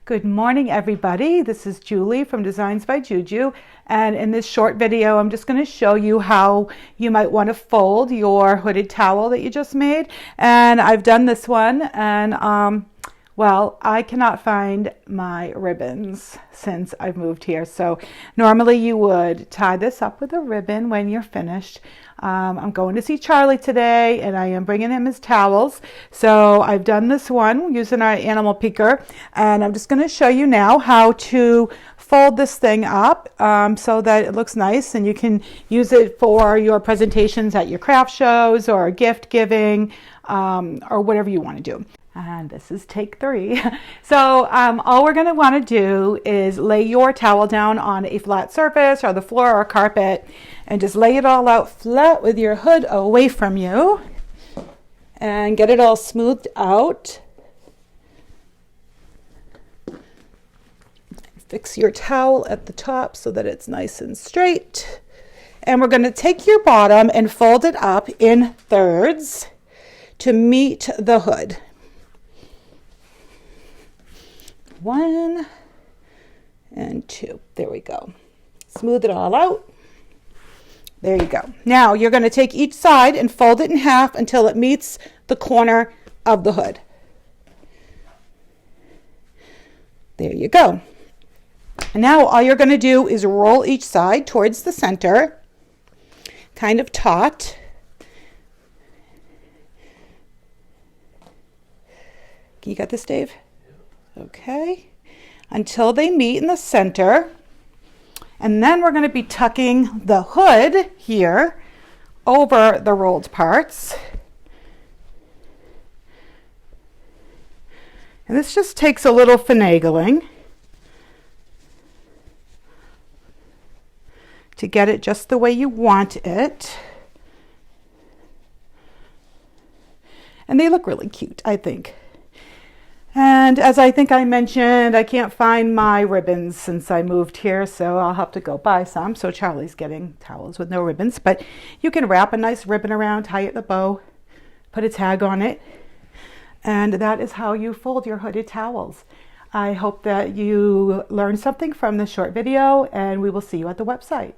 Good morning, everybody. This is Julie from Designs by JuJu, and in this short video I'm just going to show you how you might want to fold your hooded towel that you just made. And I've done this one, and well, I cannot find my ribbons since I've moved here. So normally you would tie this up with a ribbon when you're finished. I'm going to see Charlie today, and I am bringing him his towels. So I've done this one using our animal picker, and I'm just going to show you now how to fold this thing up so that it looks nice, and you can use it for your presentations at your craft shows or gift giving or whatever you want to do. And this is take 3. So all we're going to want to do is lay your towel down on a flat surface or the floor or carpet, and just lay it all out flat with your hood away from you and get it all smoothed out. Fix your towel at the top so that it's nice and straight. And we're going to take your bottom and fold it up in thirds to meet the hood. 1 and 2. There we go. Smooth it all out. There you go. Now you're going to take each side and fold it in half until it meets the corner of the hood. There you go. And now all you're going to do is roll each side towards the center, kind of taut. You got this, Dave? Okay. Until they meet in the center. And then we're going to be tucking the hood here over the rolled parts. And this just takes a little finagling to get it just the way you want it. And they look really cute, I think. And as I think I mentioned, I can't find my ribbons since I moved here, so I'll have to go buy some. So Charlie's getting towels with no ribbons, but you can wrap a nice ribbon around, tie it in a bow, put a tag on it, and that is how you fold your hooded towels. I hope that you learned something from this short video, and we will see you at the website.